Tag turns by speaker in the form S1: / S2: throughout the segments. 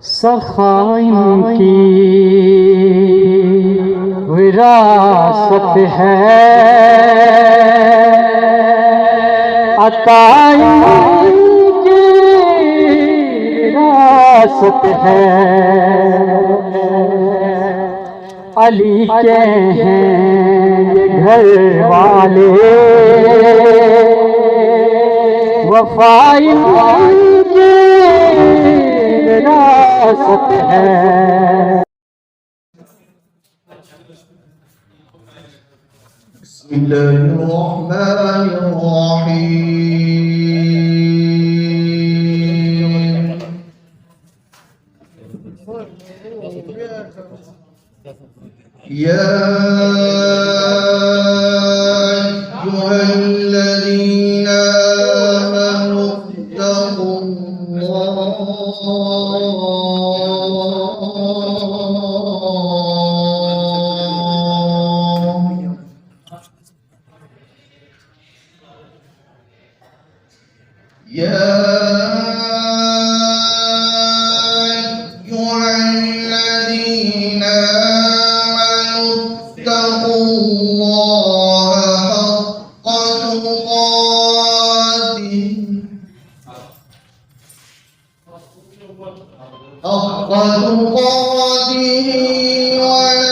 S1: سخائن کی وراثت ہے، عطائن کی وراثت ہے، علی کے ہیں یہ گھر والے، وفائن کی وراثت ہے۔
S2: بسم اللہ الرحمن الرحیم، یا ایھا الذین آمنوا اتقوا حق تقاته ولا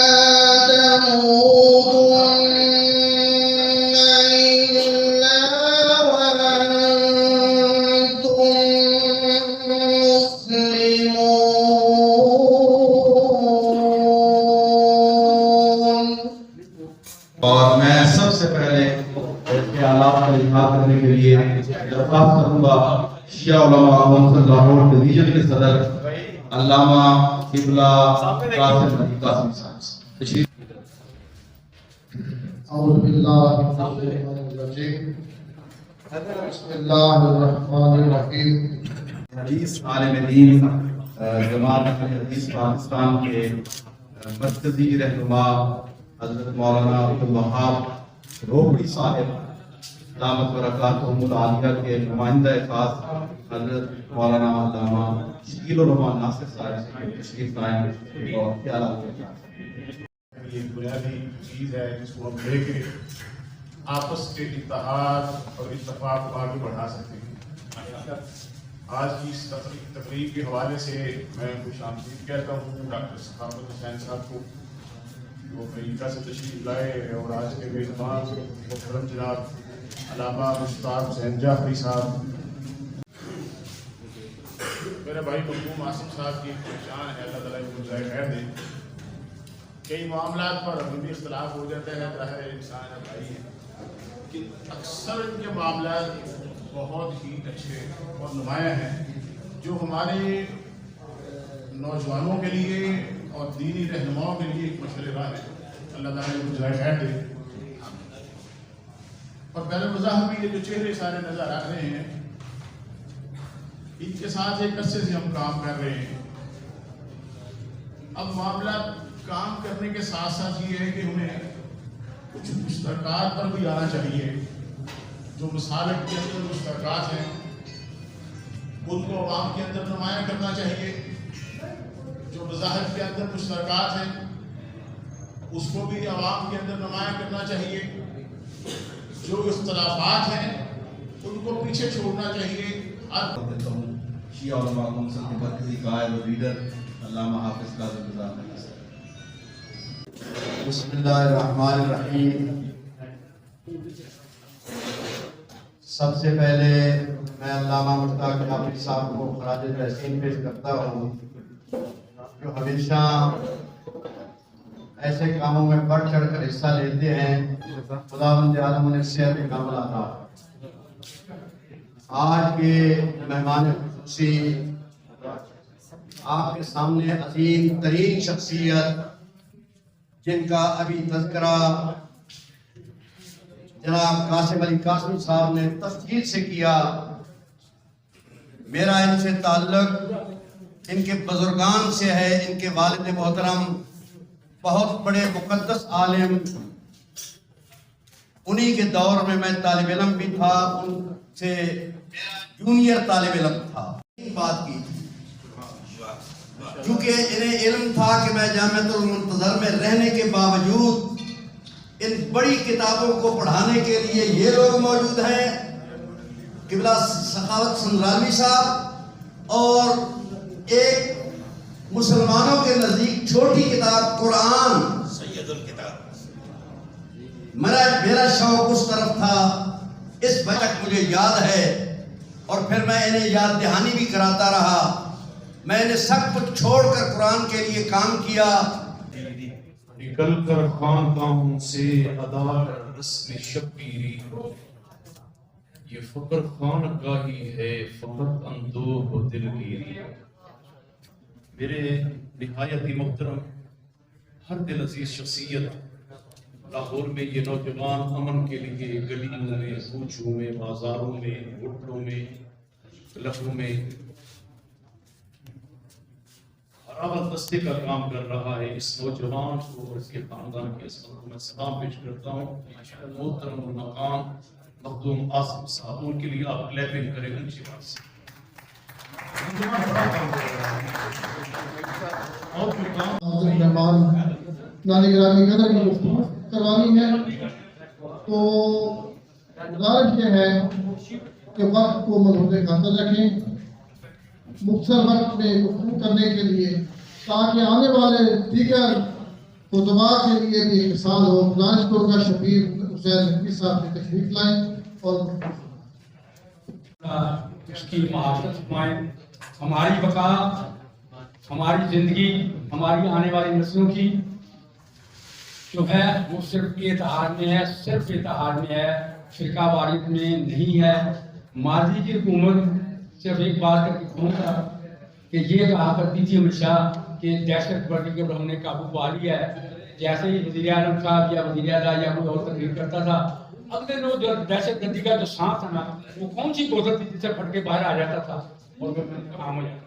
S2: تموتن إلا وأنتم مسلمون۔ اور میں سب سے پہلے اس کے آلات کا اظہار کرنے کے لیے درخواست کروں گا شیعہ علماء کونسل لاہور ڈویژن کے صدر علامہ قبلہ قاسم علی قاسمی صاحب سے تشریف۔
S3: اعوذ باللہ من الشیطان الرجیم، بسم اللہ الرحمن الرحیم۔
S2: حدیث عالم دین جماعت حدیث پاکستان کے مرکزی رہنما حضرت مولانا عبدالوہاب روکڑی صاحب دامت برکاتہم العالیہ کے نمائندہ خاص حضرت مولانا علامہ شکیل الرحمان ناصر صاحب سے تشریف لائیں اور خیالات کے ساتھ۔
S4: یہ بنیادی چیز ہے جس کو ہم لے کے آپس کے اتحاد اور اتفاق کو آگے بڑھا سکتے ہیں۔ آج کی اس تقریب کے حوالے سے میں خوش آمدید کہتا ہوں ڈاکٹر ثقافت حسین صاحب کو، جو امریکہ سے تشریف لائے اور آج کے میزبان محترم جناب علامہ مشتاق حسین جعفری صاحب، میرے بھائی مرحوم عاصم صاحب کی پہچان ہے، اللہ تعالیٰ کو جزائے خیر دے۔ کئی معاملات پر ابھی بھی اختلاف ہو جاتا ہے، ظاہر انسان ہے، بھائی ہے، کہ اکثر ان کے معاملات بہت ہی اچھے اور نمایاں ہیں جو ہمارے نوجوانوں کے لیے اور دینی رہنماؤں کے لیے ایک مشعل راہ ہے۔ اللہ تعالیٰ کو جزائے خیر دے۔ اور بین المذاہب بھی یہ جو چہرے سارے نظر آ رہے ہیں، ان کے ساتھ ایک عرصے سے ہم کام کر رہے ہیں۔ اب معاملہ کام کرنے کے ساتھ ساتھ یہ ہے کہ ہمیں کچھ مشترکات پر بھی آنا چاہیے۔ جو مسالک کے اندر مشترکات ہیں ان کو عوام کے اندر نمایاں کرنا چاہیے، جو مذاہب کے اندر مشترکات ہیں اس کو بھی عوام کے اندر نمایاں کرنا چاہیے، جو اختلافات ہیں ان کو پیچھے چھوڑنا چاہیے۔
S2: شیعہ علماء کونسل کے مرکزی قائد اور لیڈر علامہ حافظ قاضی نظام علی صاحب۔
S3: بسم اللہ الرحمن الرحیم۔ سب سے پہلے میں علامہ مشتاق جعفری صاحب کو خراج تحسین پیش کرتا ہوں، جو ہمیشہ ایسے کاموں میں بڑھ چڑھ کر حصہ لیتے ہیں۔ خداوند عالم انہیں صحت کامل عطا۔ آج کے مہمان خصوصی آپ کے سامنے عظیم ترین شخصیت جن کا ابھی تذکرہ جناب قاسم علی قاسمی صاحب نے تفصیل سے کیا، میرا ان سے تعلق ان کے بزرگان سے ہے۔ ان کے والد محترم بہت بڑے مقدس عالم، انہی کے دور میں میں طالب علم بھی تھا، ان سے جونیئر طالب علم تھا۔ بات کی تھی کیونکہ انہیں علم تھا کہ میں جامعۃ المنتظر میں رہنے کے باوجود ان بڑی کتابوں کو پڑھانے کے لیے یہ لوگ موجود ہیں، قبلہ سخاوت سنگرامی صاحب، اور ایک مسلمانوں کے نزدیک چھوٹی کتاب قرآن سید الکتاب۔ میرا شوق اس طرف تھا، اس وقت تک مجھے یاد ہے، اور پھر میں انہیں یاد دہانی بھی کراتا رہا۔ میں نے سب کچھ چھوڑ کر قرآن کے لیے کام کیا۔
S5: نکل کر خانقاہوں سے ادا کر رسم شبیری، یہ فقر خانقاہی ہے فقط اندوہ و دلگیری۔ میرے نہایت ہی محترم ہر دل عزیز شخصیت، لاہور میں یہ نوجوان امن کے لیے گلیوں میں، کوچوں میں، بازاروں میں، ہوٹلوں میں، کلبوں میں خرابت دستے کا کام کر رہا ہے۔ اس نوجوان کو اور اس کے خاندان کے عظمت کو میں سلام پیش کرتا ہوں۔ محترم المقام مخدوم عاصم صاحب، ان کے لیے آپ کلیپنگ کریں اونچی بات سے۔
S6: مہمان نانی گرامی قدر کی گفتگو کروانی ہے، تو گزارش یہ ہے کہ وقت کو ملحوظ خاطر رکھیں، مختصر وقت میں گفتگو کرنے کے لیے، تاکہ آنے والے دیگر خطباء کے لیے بھی ایک مثال ہو۔ گزارش کروں گا شبیر حسین نقوی صاحب کی تشریف لائیں اور
S7: اس کی محافظت فرمائیں۔ ہماری بقا، ہماری زندگی، ہماری آنے والی نسلوں کی جو ہے وہ صرف اتحاد میں ہے، صرف اتحاد میں ہے، فرقہ واریت میں نہیں ہے۔ ماضی کی حکومت صرف ایک بات کر کے کہوں گا کہ یہ کہا کرتی تھی ہمیشہ کہ دہشت گردی کے اوپر ہم نے قابو پا لیا ہے۔ جیسے ہی وزیر اعظم صاحب یا وزیر اعلیٰ یا کوئی اور تقریر کرتا تھا، اگلے روز جو دہشت گردی کا جو سانس تھا نا، وہ کون سی بوتل تھی جس سے پھٹ کے باہر آ جاتا تھا اور وہ کام ہو جاتا تھا۔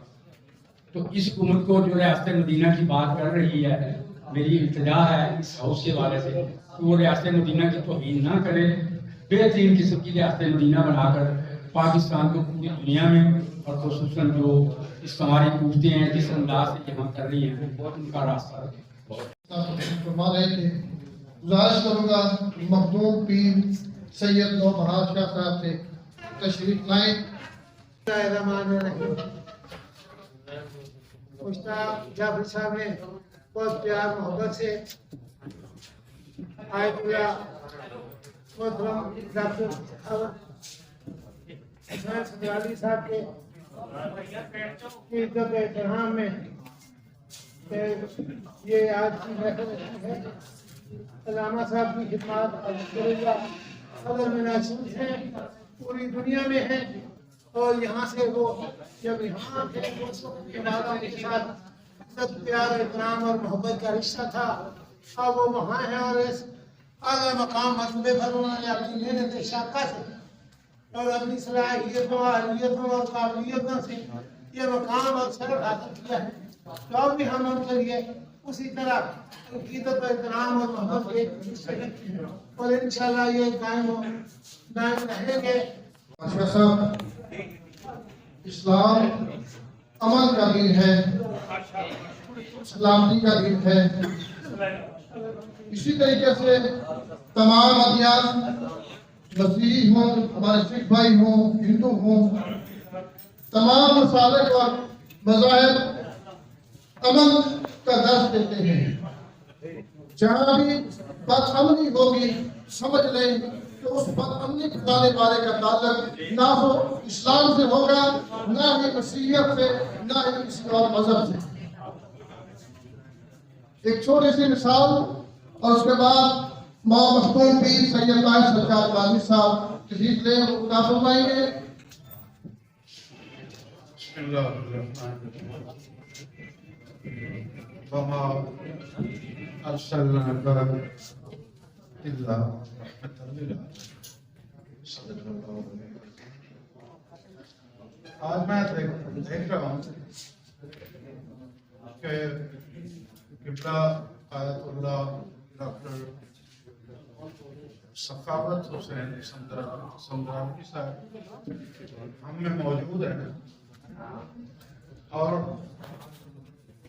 S7: تو اس حکومت کو جو ریاست مدینہ کی بات کر رہی ہے، میری التجا ہے اس ہاؤس کے والے سے کہ وہ ریاست مدینہ کی توہین نہ کرے، بہترین قسم کی ریاست مدینہ بنا کر پاکستان کو پوری دنیا میں اور خصوصاً جو اس ہماری قوتیں ہیں جس انداز سے یہاں کر رہی ہیں ان کا راستہ رکھیں۔
S6: فرما رہے تھے۔ گزارش کروں گا مخدوم پیر سید نوبہار شاہ صاحب سے تشریف لائیں۔
S8: مشتاق جعفر صاحب نے بہت پیار محبت سے آیت اللہ محترم ڈاکٹر حسین سنگرالی صاحب کے عزت احترام میں یہ آج کی محفل ہے۔ علامہ صاحب کی خدمات الحمدللہ صدر مناسب ہیں، پوری دنیا میں ہیں، اور یہاں سے وہ جب یہاں تھے وہ اس وقت کے والوں کے ساتھ عزت پیار احترام اور محبت کا رشتہ تھا۔ اب وہ وہاں ہیں اور اس اعلیٰ مقام مرتبے پر انہوں نے اپنی محنت شاقہ سے اور اپنی صلاحیتوں اہلیتوں اور قابلیتوں سے یہ مقام اور شرف حاصل کیا ہے۔ تو اب بھی ہم ان کے لیے اسی طرح عقیدت و احترام اور محبت کے اور انشاءاللہ یہ قائم رہیں گے۔
S6: شاہ صاحب، اسلام امن کا دین ہے، سلامتی کا دین ہے۔ اسی طریقے سے تمام ادیان، مسیحی ہوں، ہمارے سکھ بھائی ہوں، ہندو ہوں، تمام مسالک اور مذاہب امن کا درس دیتے ہیں۔ جہاں بھی بد امنی ہوگی سمجھ لیں کہ اس بد امنی پھیلانے والے کا تعلق نہ ہو اسلام سے ہوگا، نہ ہی مسیحیت سے، نہ ہی کسی اور مذہب سے۔ ایک چھوٹی سی مثال اور اس کے بعد مخدوم پیر سید اللہ سرکار غازی صاحب تشریف لیں، وہ خطاب فرمائیں گے۔
S5: بسم اللہ الرحمن الرحیم۔ وما ارسلناک الا رحمۃ للعالمین۔ صدق اللہ علیہ وسلم۔ آج میں دیکھ رہا ہوں کہ قبلہ آیت اللہ ڈاکٹر سخاوت حسین سنگرامی صاحب ہم میں موجود ہیں، اور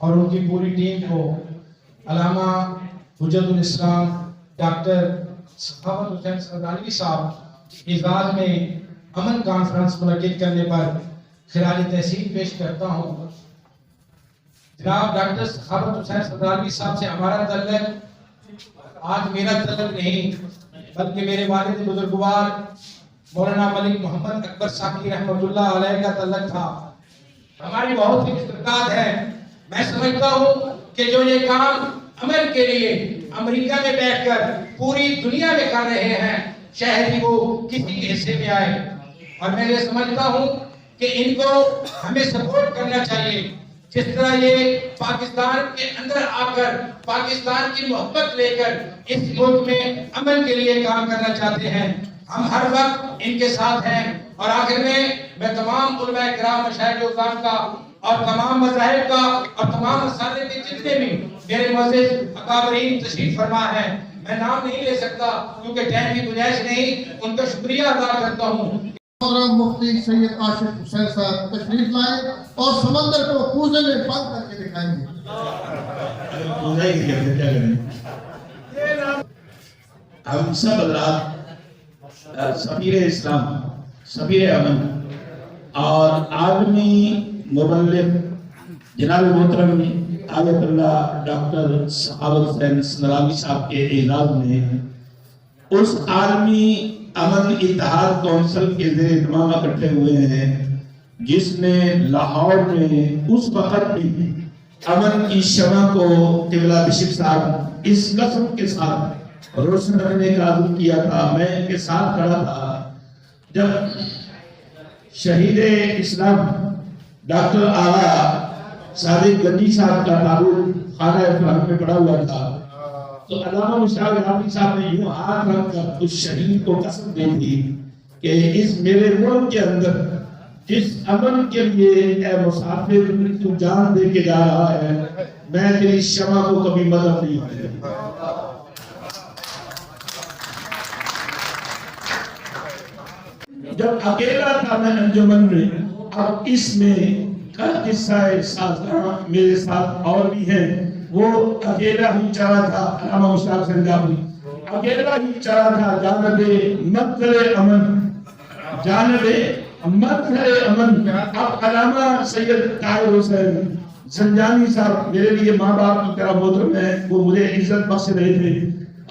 S9: اور ان کی پوری ٹیم کو علامہ حجت الاسلام ڈاکٹر سخاوت حسین صدرالوی صاحب اعزاز میں امن کانفرنس منعقد کرنے پر خراج تحسین پیش کرتا ہوں۔ جناب ڈاکٹر سخاوت حسین صدرالوی صاحب سے ہمارا تعلق آج میرا تعلق نہیں بلکہ میرے والد بزرگوار مولانا ملک محمد اکبر ساقی رحمۃ اللہ علیہ کا تعلق تھا۔ ہماری بہت سی مشترکات ہیں۔ میں سمجھتا ہوں کہ جو یہ کام امن کے لیے امریکہ میں بیٹھ کر پوری دنیا میں کر رہے ہیں، شاید ہی وہ کسی حصے میں آئے، اور میں یہ سمجھتا ہوں کہ ان کو ہمیں سپورٹ کرنا چاہیے۔ جس طرح یہ پاکستان کے اندر آ کر پاکستان کی محبت لے کر اس ملک میں امن کے لیے کام کرنا چاہتے ہیں، ہم ہر وقت ان کے ساتھ ہیں۔ اور آخر میں تمام علماء کرام مشائخ اعظام کا اور تمام مذاہب کا اور تمام اساتذہ کے جتنے بھی میرے معزز اکابرین تشریف فرما ہیں، میں نام نہیں لے سکتا کیونکہ ٹائم کی گنجائش نہیں، ان کا شکریہ ادا کرتا ہوں۔
S6: مفتی سید عاشق حسین صاحب تشریف لائیں اور سمندر کو کوزے میں بند کر کے دکھائیں گے۔
S10: ہم سب حضرات سفیر اسلام، سفیر امن اور عالمی مبلغ جناب محترم آیت اللہ ڈاکٹر سخاوت حسین صدرالوی صاحب کے اعزاز میں اس عالمی امن اتحاد کونسل کے زیر اہتمام اکٹھے ہوئے ہیں جس نے لاہور میں اس وقت بھی امن کی شمع کو قبلہ بشپ صاحب اس لفظ کے ساتھ روشن رکھنے کا عزم کیا تھا۔ میں ان کے ساتھ کھڑا تھا جب شہید اسلام ڈاکٹر آغا صادق گنجی صاحب کا تابوت خانہ افلاح میں پڑا ہوا تھا، تو علامہ مشتاق رافی صاحب نے یوں ہاتھ رکھ کر اس شہید کو قسم دی تھی کہ اس میرے ملک کے اندر جس امن کے لیے اے مسافر تو جان دے کے جا رہا ہے، میں تیری شمع کو کبھی مدد نہیں ہونے دوں۔ جب اکیلا تھا میں انجمن میں، اب اس میں کا قصہ سازگار میرے ساتھ اور بھی ہیں۔ وہ اکیلا ہی چلا تھا، علامہ مشتاق سنجابی اکیلا ہی چلا تھا جانب مقدر امن، جانب مقدر امن۔ اب علامہ سید طاہر حسین زنجانی صاحب میرے لیے ماں باپ کی طرح محترم ہیں، وہ مجھے عزت بخش رہے تھے،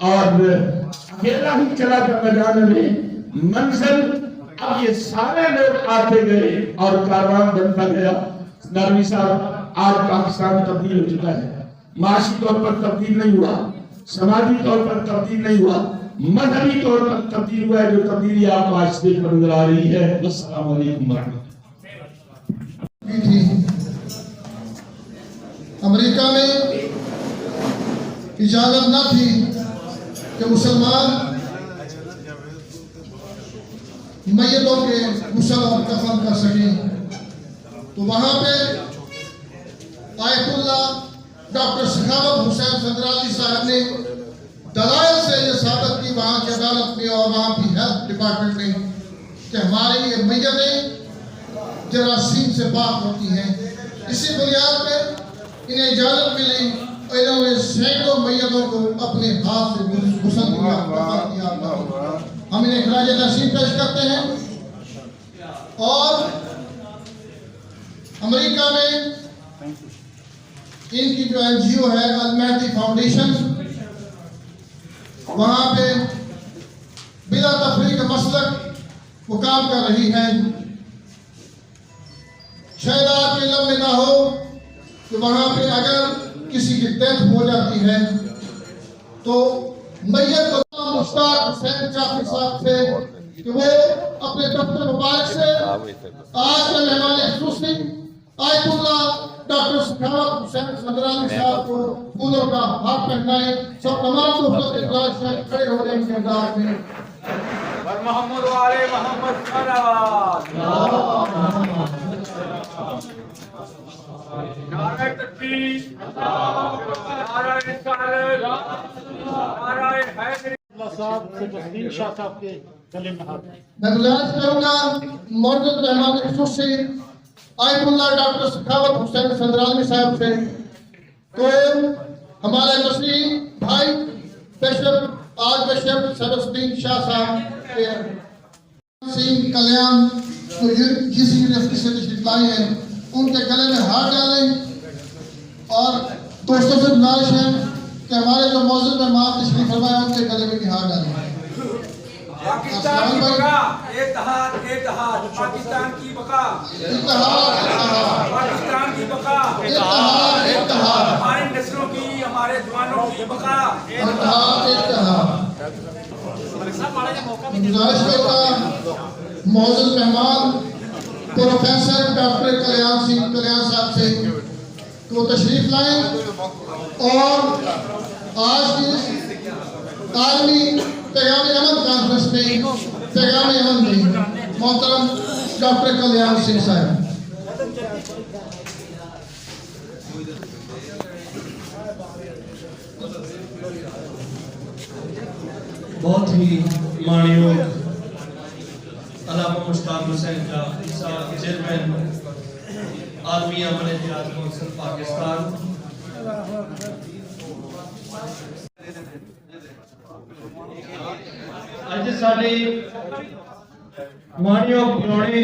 S10: اور اکیلا ہی چلا تھا میں جانب منزل۔ اب یہ سارے لوگ آتے گئے اور کاروان بنتا گیا۔ نروی صاحب آج پاکستان تبدیل ہو چکا ہے، معاشی طور پر تبدیل نہیں ہوا، سماجی طور پر تبدیل نہیں ہوا، مذہبی طور پر تبدیل ہوا ہے، جو تبدیلی آپ کو آج سے پر نظر آ رہی ہے۔ السلام علیکم ورحمۃ
S6: اللہ۔ امریکہ میں اجازت نہ تھی کہ مسلمان میتوں کے غسل اور کفن کر سکیں، تو وہاں پہ آیت اللہ ڈاکٹر سخاوت حسین صدرالوی صاحب نے دلائل سے یہ ثابت کی وہاں کی عدالت میں اور وہاں کی ہیلتھ ڈپارٹمنٹ میں کہ ہماری یہ میتیں جراثیم سے پاک ہوتی ہیں۔ اسی بنیاد پہ انہیں اجازت ملی اور انہوں نے سینکڑوں میتوں کو اپنے ہاتھ سے غسل کیا، کفن کیا۔ ہم انہیں خراج تحسین پیش کرتے ہیں۔ اور امریکہ میں ان کی جو این جی او ہے المہدی فاؤنڈیشن، وہاں پہ بلا تفریق مسلک وہ کام کر رہی ہے۔ شاید آپ کے علم میں نہ ہو کہ وہاں پہ اگر کسی کی ڈیتھ ہو جاتی ہے تو میت کو مشتاق حسین چافی صاحب سے کہ وہ اپنے دفتر مبارک سے آج کے مہمان خصوصی آیت اللہ ڈاکٹر سخاوت حسین صدرالوی صاحب کو پھولوں کا ہاتھ پہنائے۔ سب تمام دوستوں کے اجلاس سے کھڑے ہو جائیں گے انداز میں۔
S1: اور محمد و آل محمد صلوات نعرہ تکبیر، نعرہ رسالت، نعرہ حیدری۔ اللہ صاحب سے تسلیم شاہ صاحب کے گلے میں ہاتھ۔
S6: میں گزارش کروں گا معزز مہمان خصوصی آیت اللہ ڈاکٹر سخاوت حسین صدرالوی صاحب سے تو ہمارے مسیح بھائی بشپ آج بشپ سبسدین شاہ صاحب کے سنگھ کلیان جو جس یونیورسٹی سے تشریف لائے ہیں ان کے گلے میں ہاتھ ڈالیں اور دوستوں سے گزارش ہے کہ ہمارے جو موجود مہمان تشریف فرمائے ان کے گلے میں بھی ہاتھ ڈالیں.
S11: پاکستان کی بقا اتحاد اتحاد پاکستان کی بقا
S6: اتحاد
S11: پاکستان کی بقا
S6: اتحاد اتحاد
S11: ہماری نسلوں کی ہمارے جوانوں کی بقا
S6: اتحاد اتحاد. گزارش کرتا معزز مہمان پروفیسر ڈاکٹر کلیان سنگھ کلیان صاحب سے کہ وہ تشریف لائیں اور آج کی عالمی پیغام امن کانفرنس میں پیغام امن میں محترم ڈاکٹر کلیان سنگھ صاحب.
S12: بہت ہی مانیوگ علامہ مشتاق حسین صاحب چیئرمین عالمی امن اتحاد کونسل پاکستان، اج ساڈے مانیوگ پرانے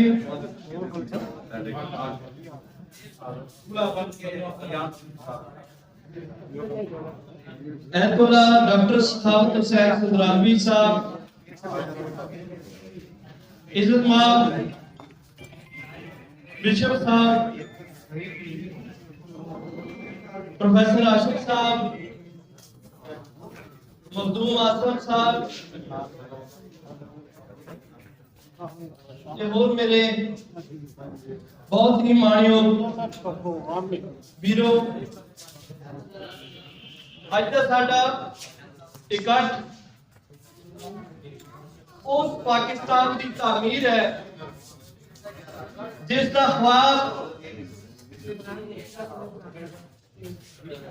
S12: ایت اللہ ڈاکٹر سخاوت حسین صدرانوی صاحب، عزت مآب بشپ صاحب، پروفیسر عاشق صاحب، مخدوم آصف صاحب، اور میرے بہت ہی مانیوگ بیرو، اج کا ساڈا اکٹھ اس پاکستان کی تعمیر ہے جس کا خواب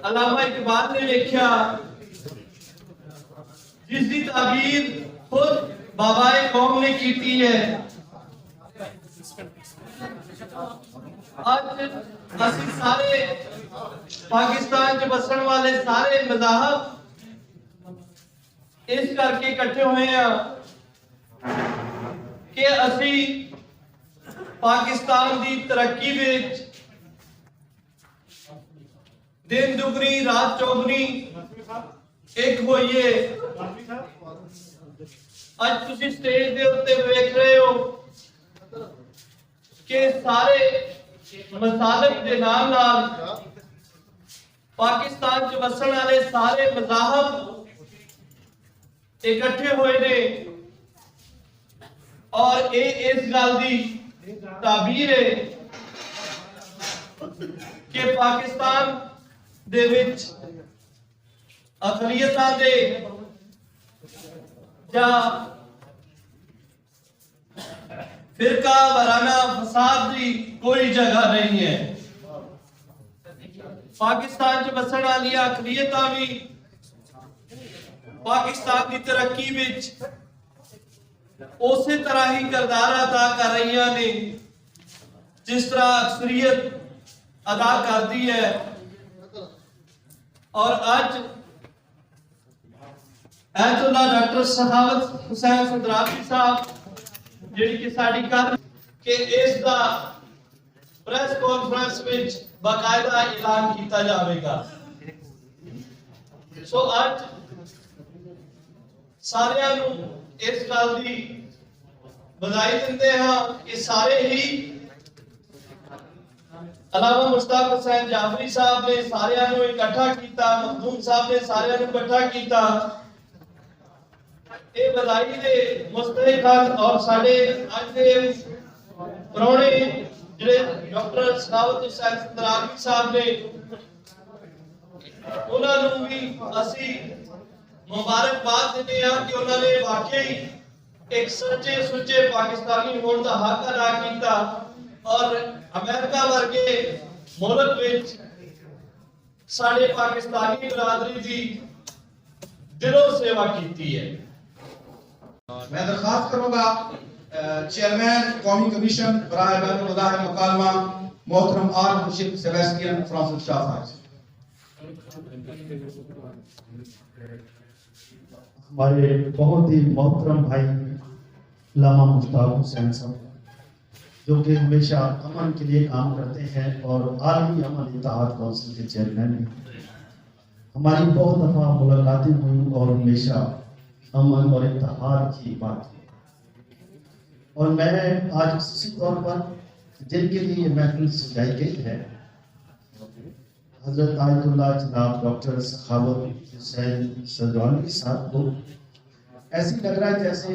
S12: علامہ اقبال نے لکھا، جس کی تعبیر خود بابائے قوم نے کی ہے. آج اسی سارے پاکستان کے بسن والے سارے مذاہب اس کر کے اکٹھے ہوئے ہیں کہ اسی پاکستان دی ترقی وچ دن دگنی رات چوگنی ایک ہوئیے. اج تسی سٹیج دے اوتے ویکھ رہے ہو کہ سارے مسالک دے نال نال پاکستان چ وسن والے سارے مذاہب اکٹھے ہوئے نے اور اس گل دی تعبیر ہے کہ پاکستان دے وچ اقلیتاں دے یا فرقہ وارانہ فساد دی کوئی جگہ نہیں ہے. پاکستان چ بسن والی اقلیتاں بھی پاکستان کی ترقی وچ اسی طرح ہی کردار ادا کر رہی نے جس طرح اکثریت ادا کرتی ہے. اور اج ایت اللہ ڈاکٹر سخاوت حسین صدرانوی صاحب جڑی کہ ساڈی کر کہ اس دا پریس کانفرنس وچ باقاعدہ اعلان کیتا جاوے گا. سو اج سارے نو اس گل دی بدائی دیندے ہاں کہ سارے ہی علامہ مشتاق حسین جعفری صاحب نے سارے نو اکٹھا کیتا، مخدوم صاحب نے سارے نو اکٹھا کیتا. اے بدائی دے مستحق اور ساڈے اج دے پرانے جڑے ڈاکٹر سخاوت حسین صدرانوی صاحب نے انہاں نوں بھی اسی مبارکباد دیندے ہاں کہ انہاں نے واقعی ایک سچے سچے پاکستانی ہون دا حق ادا کیتا اور امریکہ ورگے ملک وچ ساڈے پاکستانی برادری دی دلوں سیوا کیتی ہے.
S2: میں درخواست کروں گا چیئرمین قومی کمیشن برائے بین المذاہب مکالمہ محترم آر بشپ سیباسٹین فرانسس شاہ صاحب.
S13: ہمارے بہت ہی محترم بھائی علامہ مشتاق حسین صاحب، جو کہ ہمیشہ امن کے لیے کام کرتے ہیں اور عالمی امن اتحاد کونسل کے چیئرمین ہیں۔ ہماری بہت دفعہ ملاقاتیں ہوئی اور ہمیشہ امن اور اتحاد کی بات ہوئی، اور میں آج خصوصی طور پر جن کے لیے یہ محفل سجائی گئی ہے، حضرت آیت اللہ جناب ڈاکٹر سخاوت حسین سدرانی صاحب کو ایسی لگ رہا ہے جیسے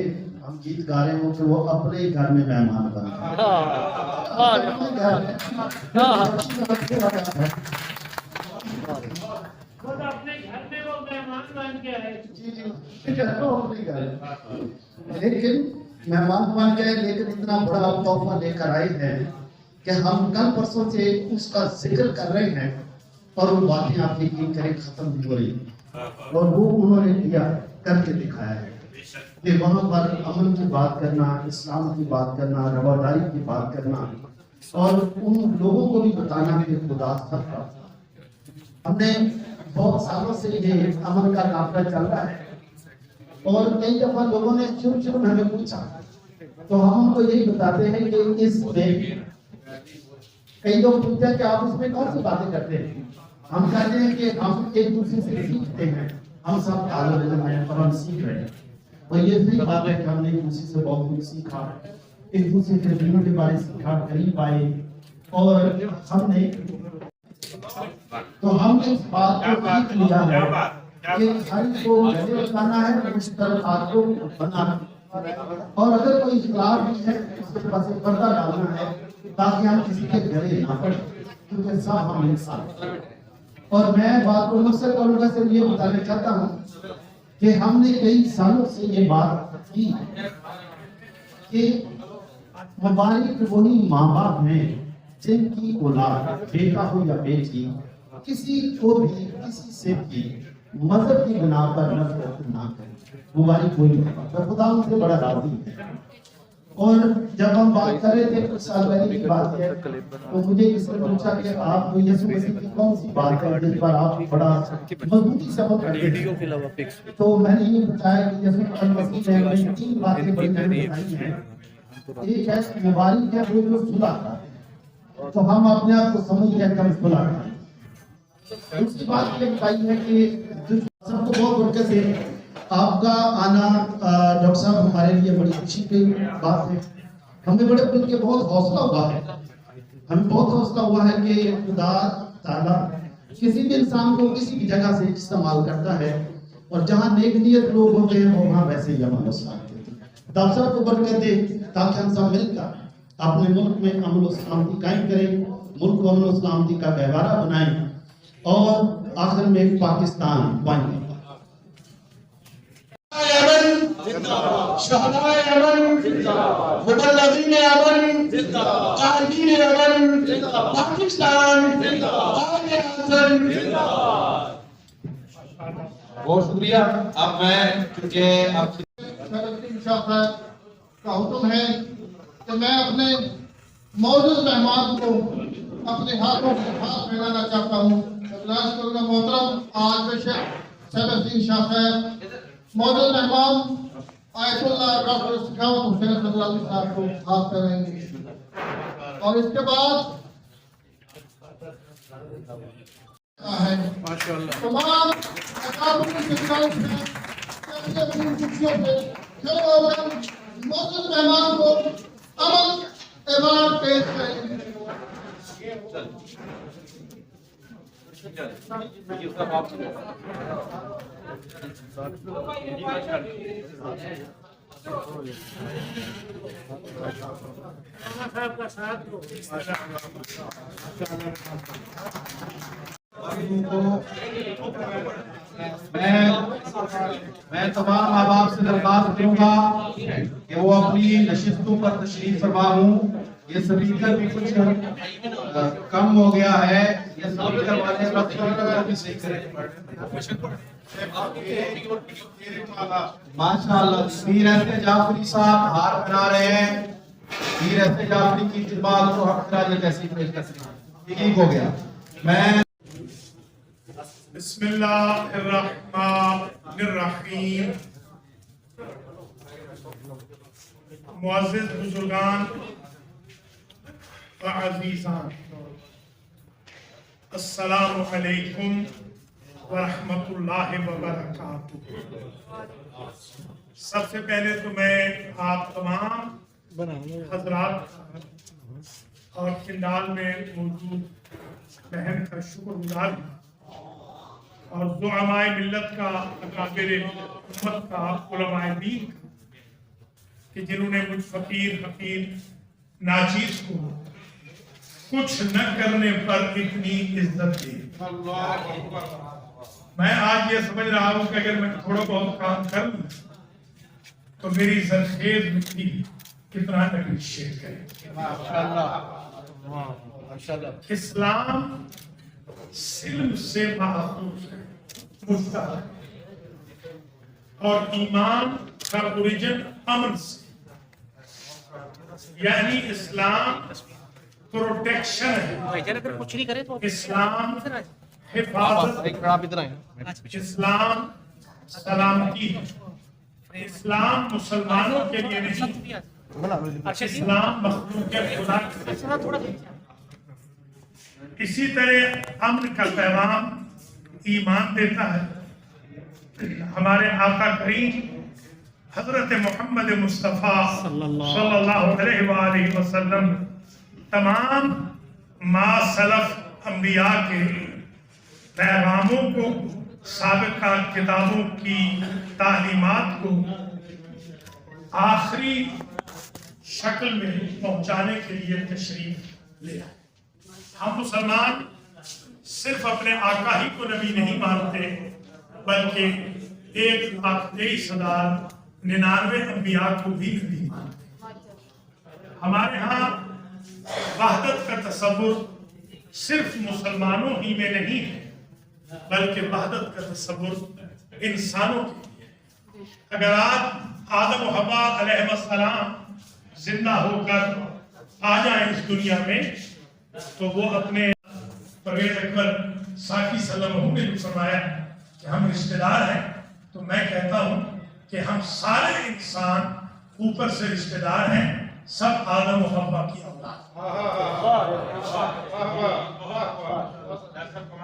S13: ہم گیت گا رہے ہوں کہ وہ اپنے ہی گھر میں مہمان بن گئے۔
S8: خود اپنے گھر میں وہ مہمان بن کے آئے۔
S13: لیکن مہمان بن گئے، لیکن اتنا بڑا تحفہ لے کر آئے ہیں کہ ہم کل پرسوں سے اس کا ذکر کر رہے ہیں، اور وہ باتیں آپ یقین کریں ختم بھی ہو رہی ہیں، اور وہ انہوں نے کیا کر کے دکھایا ہے کہ وہاں پر امن کی بات کرنا، اسلام کی بات کرنا، رواداری کی بات کرنا، اور ان لوگوں کو بھی بتانا کہ خدا سب کا۔ ہم نے بہت سالوں سے یہ امن کا قافلہ چل رہا ہے، اور کئی دفعہ لوگوں نے شروع میں ہمیں پوچھا تو ہم ان کو یہی بتاتے ہیں کہ اس میں کئی لوگ پوچھتے ہیں کہ آپ اس میں کون سی باتیں کرتے ہیں؟ ہم کہتے ہیں کہ ہم ایک دوسرے سے سیکھتے ہیں، ہم سب طالب علم ہیں اور ہم سیکھ رہے ہیں، اور یہ صحیح بات ہے کہ ہم نے ایک دوسرے سے بہت کچھ سیکھا، ایک دوسرے کے دینوں کے بارے سیکھا، قریب آئے، اور ہم نے اس بات کو سیکھ لیا ہے کہ ہر کو گلے لگانا ہے، مشترکات کو بنانا، اور اگر کوئی اختلاف بھی ہے اس کے پاس ایک پردہ ڈالنا ہے تاکہ ہم کسی کے گلے نہ پڑیں، کیونکہ سب ہم انسان ہیں۔ اور میں بات کو مقصد کروں گا صرف یہ بتانا چاہتا ہوں کہ ہم نے کئی سالوں سے یہ بات کی کہ مبارک وہی ماں باپ ہیں جن کی اولاد بیٹا ہو یا بیٹی کسی کو بھی کسی سے بھی مذہب کی بنا پر نفرت نہ کرے، مبارک وہی ماں باپ، خدا ان سے بڑا راضی ہے۔ اور جب ہم بات کر رہے تھے کچھ سال پہلے کی بات ہے تو مجھے کسی نے پوچھا کہ آپ یسوع مسیح کی کون سی بات ہے جس پر آپ بڑا مضبوطی سے عمل کرتے ہیں؟ تو میں نے یہ بتایا کہ یسوع مسیح نے ہمیں 3 باتیں بڑی بتائی ہیں۔ ایک ہے مبارک ہے وہ جو صلح کرتا ہے، تو ہم اپنے آپ کو سمجھ گئے کہ ہم صلح کرتے ہیں۔ دوسری بات یہ بتائی ہے کہ سب کو بہت برکت ہے آپ کا آنا ڈاکٹر صاحب، ہمارے لیے بڑی خوشی کی بات ہے، ہمیں بڑے مل کے بہت حوصلہ ہوا ہے، ہمیں بہت حوصلہ ہوا ہے کہ خدا تعالیٰ کسی بھی انسان کو کسی بھی جگہ سے استعمال کرتا ہے، اور جہاں نیک نیت لوگ ہوتے ہیں وہاں ویسے ہی امن و سلامتی ہوتی ہے۔ ڈاکٹر صاحب کو برکت دے تاکہ ہم سب مل کر اپنے ملک میں امن و سلامتی قائم کریں، ملک کو امن و سلامتی کا گہوارہ بنائیں، اور آخر میں پاکستان بنائیں۔
S10: شہدائے امن، مبلغین امن، قائدین امن، پاکستان
S2: بہت شکریہ۔ اب میں چونکہ آپ
S6: شاہ صاحب کا حکم ہے کہ میں اپنے موجود مہمان کو اپنے ہاتھوں سے ہاتھ ملانا چاہتا ہوں۔ اجلاس کروں گا محترم آج بشر سید الدین شاہ صاحب، موجود مہمان آیت اللہ ڈاکٹر سخاوت حسین صدرانی صاحب کو ہاتھ کریں گے، اور اس کے بعد تمام اکابر شخصیات سے اپنی خوشیوں سے کھڑے ہو کر موجود مہمان کو امن ایوارڈ پیش کریں گے۔
S8: صاحب کا ساتھ دو۔
S2: میں تمام احباب سے درخواست کروں گا کہ وہ اپنی نشستوں پر تشریف فرما ہوں۔ یہ سپیکر بھی کچھ کم ہو گیا ہے، یہ سپیکر والے بھی صحیح کریں۔ ماشاءاللہ پیر ایسے جعفری صاحب ہار بنا رہے ہیں، پیر ایسے جعفری کی جذبات کو حق راجہ کیسی پیش کر سکتے ہیں، ٹھیک ہو گیا۔ میں
S4: بسم اللہ الرحمن الرحیم. معزز بزرگان و عزیزان، السلام علیکم ورحمۃ اللہ وبرکاتہ. سب سے پہلے تو میں آپ تمام حضرات اور کھنڈال میں موجود بہن کا شکر گزار ہوں، اور زعمائے ملت کا، اکابر امت کا، علماء دین کا، کہ جنہوں نے مجھ فقیر حقیر ناچیز کو کچھ نہ کرنے پر اتنی عزت دی. میں آج یہ سمجھ رہا ہوں کہ اگر میں تھوڑا بہت کام کر لوں تو میری زرخیز مٹی کتنا اپریشیٹ کرے. اسلام سلم سے محفوظ ہے، مشتاق ہے، اور ایمان کا اوریجن امن سے، یعنی اسلام پروٹیکشن ہے، اسلام حفاظت، اسلام سلامتی ہے. اسلام مسلمانوں کے لیے نہیں، اسلام مخلوق کے خدا کے لیے. اسی طرح امن کا پیغام ایمان دیتا ہے. ہمارے آقا کریم حضرت محمد مصطفیٰ صلی اللہ علیہ وآلہ وسلم تمام ما سلف انبیاء کے پیغاموں کو، سابقہ کتابوں کی تعلیمات کو آخری شکل میں پہنچانے کے لیے تشریف لے آئے. ہم مسلمان صرف اپنے آقا ہی کو نبی نہیں مانتے، بلکہ 1,23,099 انبیاء کو بھی نبی مانتے. ہمارے ہاں وحدت کا تصور صرف مسلمانوں ہی میں نہیں ہے، بلکہ وحدت کا تصور انسانوں کے لیے. اگر آج آدم و حوا علیہ السلام زندہ ہو کر آ جائیں اس دنیا میں، تو وہ اپنے پرویز اکبر ساقی صلی اللہ علیہ وسلم نے فرمایا کہ ہم رشتہ دار ہیں، تو میں کہتا ہوں کہ ہم سارے انسان اوپر سے رشتہ دار ہیں، سب آدم و حوا کی اولاد.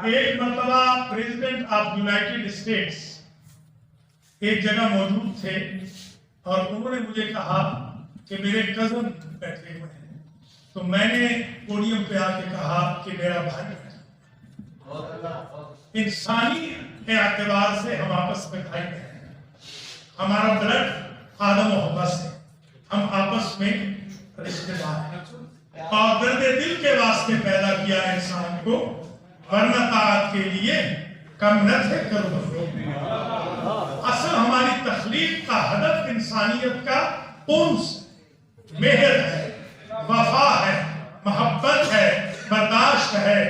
S4: ایک مرتبہ پریزیڈنٹ آف یونائٹڈ اسٹیٹس ایک جگہ موجود تھے، اور انہوں نے مجھے کہا کہ میرے کزن بیٹھے ہوئے ہیں. تو میں نے پوڈیم پہ آ کے کہا کہ میرا بھائی ہے. انسانی اعتبار سے ہم آپس میں بھائی ہیں، ہمارا بلڈ آدم و حوا سے، ہم آپس میں رشتہ دار ہیں. اور درد دل کے واسطے پیدا کیا انسان کو، ورنہ طاعت کے لیے کم نہ تھے کرو. اصل ہماری تخلیق کا ہدف انسانیت کا انس، مہر ہے، وفا ہے، محبت ہے، برداشت ہے،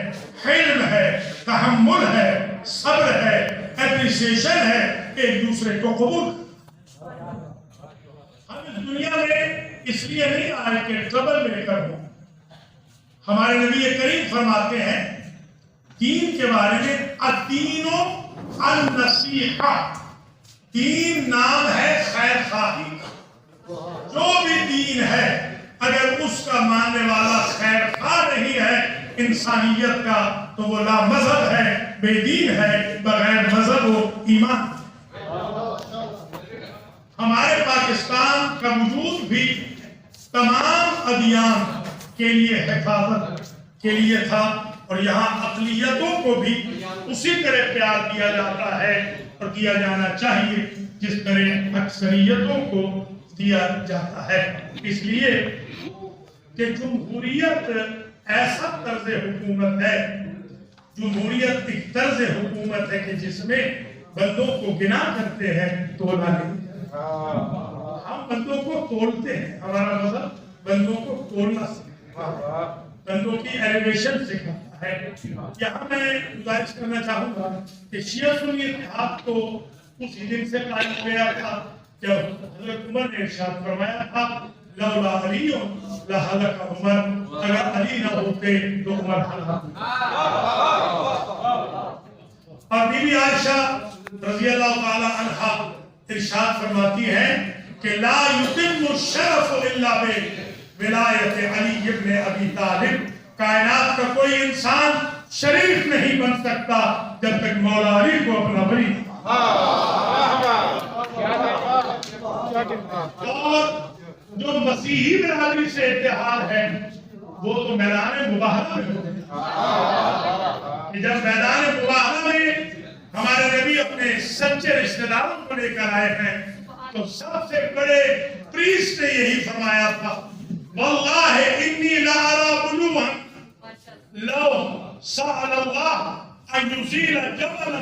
S4: حلم ہے، تحمل ہے، صبر ہے، اپریسیشن ہے، ایک دوسرے کو قبول. ہم اس دنیا میں اس لیے نہیں آئے کہ ٹربل لے کر ہو. ہمارے نبی کریم فرماتے ہیں دین کے بارے میں، الدین النصیحہ، دین نام ہے خیر خواہی کا. جو بھی دین ہے اگر اس کا ماننے والا خیر خواہ نہیں ہے انسانیت کا، تو وہ لا مذہب ہے، بے دین ہے، بغیر مذہب و ایمان. ہمارے پاکستان کا وجود بھی تمام ادیان کے لیے حفاظت کے لیے تھا، اور یہاں اقلیتوں کو بھی اسی طرح پیار دیا جاتا ہے اور دیا جانا چاہیے جس طرح اکثریتوں کو دیا جاتا ہے. اس لیے کہ جمہوریت ایسا طرز حکومت ہے، جمہوریت ایک طرز حکومت ہے کہ جس میں بندوں کو گنا کرتے ہیں، تولا نہیں. ہم بندوں کو تولتے ہیں، ہمارا مذہب بندوں کو تولنا سکھاتا ہے، بندوں کی ایلیویشن سکھاتا ہے. یہاں میں گزارش کرنا چاہوں گا کہ شیعہ سنی اتحاد تو اسی دن سے قائم کیا تھا جب حضرت عمر نے ارشاد فرمایا تھا لولا علی لہلک عمر، اگر علی نہ ہوتے تو عمر ہلاک. اور
S14: بی بی عائشہ رضی اللہ تعالی عنہا ارشاد فرماتی ہیں کہ لا یتم الشرف الا بولایت علی ابن ابی طالب، کائنات کا کوئی انسان شریف نہیں بن سکتا جب تک مولا علی کو اپنا ولی اور جو مسیحی برادری سے اتحاد ہے وہ تو میدان مباہلہ میں ہوتا ہے. جب میدان مباہلہ میں ہمارے نبی اپنے سچے رشتہ داروں کو لے کر آئے ہیں تو سب سے بڑے پریسٹ نے یہی فرمایا تھا، واللہ انی لا ارى بلوغا لو سأل اللہ ان یزیل جبلا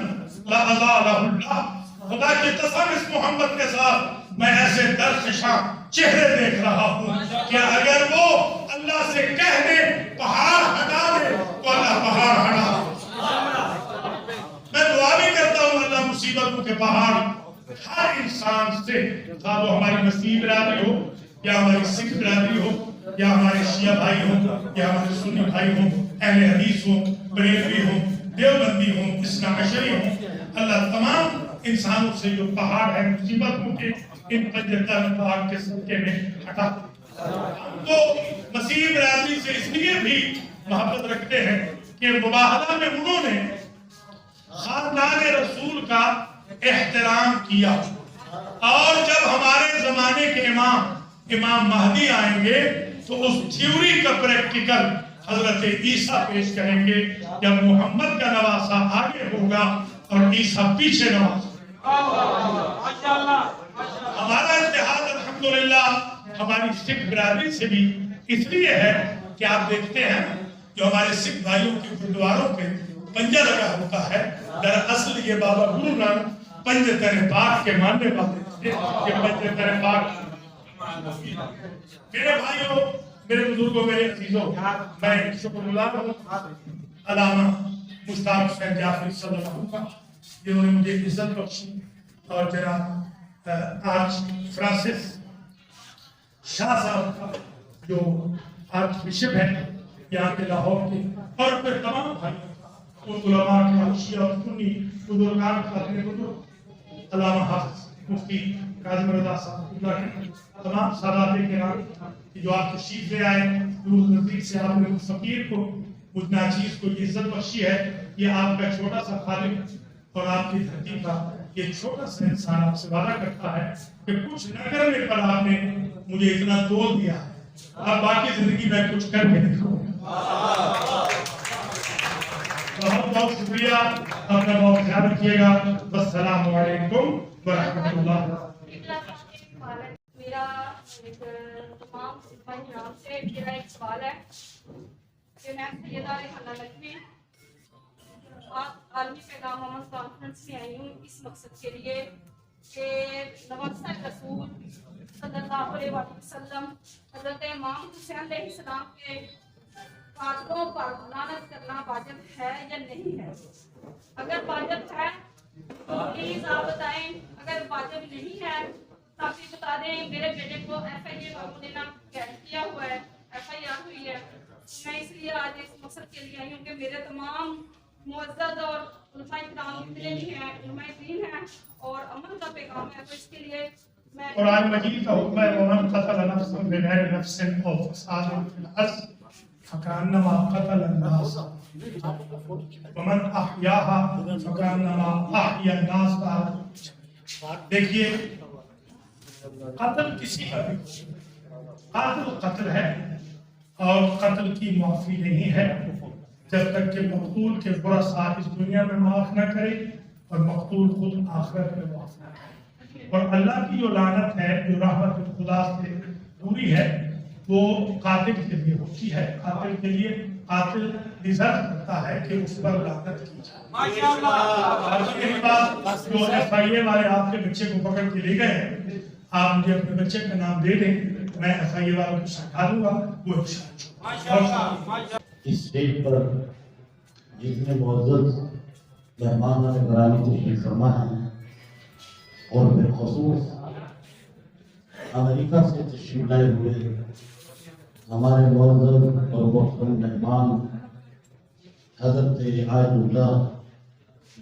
S14: لازالہ اللہ. خدا کی قسم اس محمد کے ساتھ میں ایسے درخشاں چہرے دیکھ رہا ہوں کہ اگر وہ اللہ سے کہہ دے پہاڑ ہٹا دے تو اللہ پہاڑ ہٹا. میں دعا بھی کرتا ہوں اللہ مصیبتوں کے پہاڑ ہر انسان سے، خواہ وہ ہماری مسیحی برادری ہو یا ہماری سکھ برادری ہو یا ہمارے شیعہ بھائی ہوں یا ہمارے سنی بھائی ہوں، اہل حدیث ہوں، بریلوی ہوں، دیوبندی ہوں، اثنا عشری ہوں، اللہ تمام انسانوں سے جو پہاڑ ہے مصیبتوں کے ان پنجتر پہاڑ کے صدقے میں ہٹا. ہم تو مسیحی برادری سے اس لیے بھی محبت رکھتے ہیں کہ مباہلہ میں انہوں نے خاندان رسول کا احترام کیا، اور جب ہمارے زمانے کے امام مہدی آئیں گے تو اس تھیوری کا پریکٹیکل حضرت عیسیٰ پیش کریں گے، جب محمد کا نواسہ آگے ہوگا اور عیسیٰ پیچھے نواسہ. ہمارا اتحاد الحمدللہ ہماری سکھ برادری سے بھی اس لیے ہے کہ آپ دیکھتے ہیں جو ہمارے سکھ بھائیوں کے گردواروں پہ پنجہ لگا ہوتا ہے، دراصل یہ بابا گرو نانک پنج تر پاک کے ماننے والے تھے کہ پنج تر پاک. میرے بھائیوں، میرے بزرگوں، میرے عزیزوں، میں شکر گزار ہوں علامہ مشتاق حسین جعفری صلی اللہ علیہ وسلم جنہوں نے مجھے عزت بخشی، اور جناب آج فرانسس شاہ صاحب کا جو آرچ بشپ ہے یہاں کے لاہور کے، اور پھر تمام بھائی علماء کا، شیعہ اور سنی بزرگان کا، اپنے بزرگ علامہ حافظ مفتی کاظم رضا صاحب کے، تمام سادات کرام جو آپ تشریف لے آئے، دور نزدیک سے آپ نے اس فقیر کو، اس ناچیز کو یہ عزت بخشی ہے. یہ آپ کا چھوٹا سا خالق اور آپ کی دھرتی کا یہ چھوٹا سا انسان آپ سے وعدہ کرتا ہے کہ کچھ نہ کرنے پر آپ نے مجھے اتنا دول دیا ہے، اب باقی زندگی میں کچھ کر کے دکھاؤں. بہت بہت شکریہ، اپنا بہت خیال رکھیے گا. السلام علیکم ورحمۃ اللہ.
S15: میرا تمام سپاہیان سے میرا ایک سوال ہے کہ میں سیدہ ریحانہ نقوی عالمی پیغام امن کانفرنس میں آئی ہوں اس مقصد کے لیے کہ نواسہ رسول صلی اللہ علیہ وسلم حضرت امام حسین علیہ السلام کے قاتلوں پر لعنت کرنا واجب ہے یا نہیں ہے؟ اگر واجب ہے تو پلیز آپ بتائیں، اگر واجب نہیں ہے تو آپ یہ بتا دیں. میرے بیٹے کو FIA والوں نے نا قید کیا ہوا ہے، FIR ہوئی ہے. میں اس لیے آج اس مقصد کے لیے آئی ہوں کہ میرے تمام معزز اور علماء کرام جتنے بھی ہیں، علماء دین ہیں اور امن کا پیغام ہے، تو اس کے لیے میں
S14: قرآن مجید کا حکم ہے ومن قتل نفسا بغیر نفس او فساد فی الارض فکانما قتل الناس ومن احیاها فکانما احیا الناس. دیکھیے، قتل کسی کا بھی قاتل قتل ہے اور قتل کی معافی نہیں ہے جب تک کہ مقتول کے برا ساتھ اس دنیا میں معاف نہ کرے اور مقتول خود آخرت میں معاف نہ کرے. اور اللہ کی جو لعنت ہے، جو رحمت خدا سے دوری ہے، وہ قاتل کے لیے ہوتی ہے. قاتل کے لیے قاتل ڈیزرو کرتا ہے کہ اس پر لعنت کی جائے. یہی بات جو FIA والے آپ کے بچے کو پکڑ کے لے گئے ہیں، آپ مجھے اپنے بچے کا نام دے دیں، میں FIA والوں کو سکھا دوں گا، وہ
S13: اس اسٹیج پر جتنے معزز مہمان گرامی تشریف فرما ہیں اور بالخصوص امریکہ سے تشریف لائے ہوئے ہمارے معزز اور محترم مہمان حضرت آیت اللہ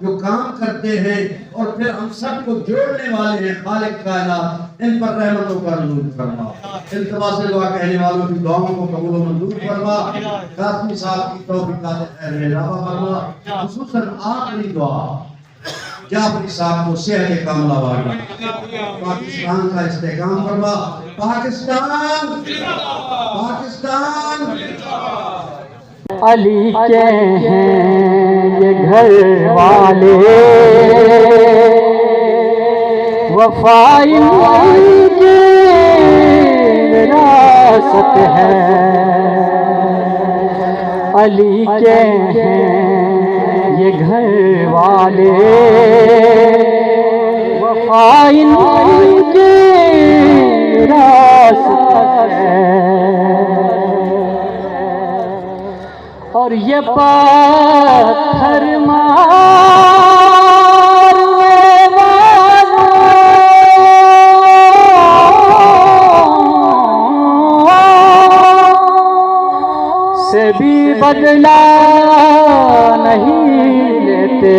S3: جو کام کرتے ہیں اور پھر ہم سب کو جوڑنے والے ہیں خالق کائنات، ان پر رحمتوں کا نزول فرما۔ التوا سے دعا کہنے والوں کی دعاؤں کو قبول و منظور فرما۔ قاسمی صاحب کی توفیقات خیر میں اضافہ فرما۔ خصوصاً آخری دعا جعفری صاحب کو صحت کاملہ والا، پاکستان کا استحکام فرما۔ پاکستان پاکستان
S16: علی کے ہیں یہ گھر والے، وفا ان کی وراثت ہے، علی کے ہیں یہ گھر والے، وفا ان کی وراثت ہے، اور یہ پتھر مارنے والوں سے بھی بدلہ نہیں لیتے،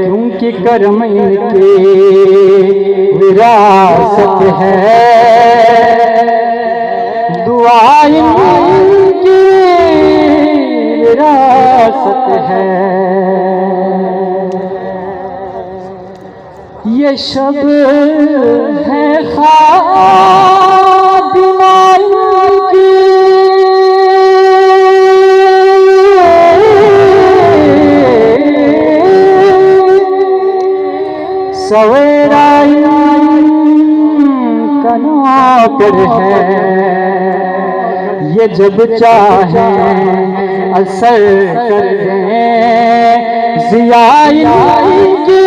S16: کیونکہ کرم ان کی وراثت ہے، دعا ان کی وراثت ہے۔ یہ شب ہے خادمان کی، سویرا کا نوکر ہے، یہ جب چاہیں اثر کر دیں ضیاء کی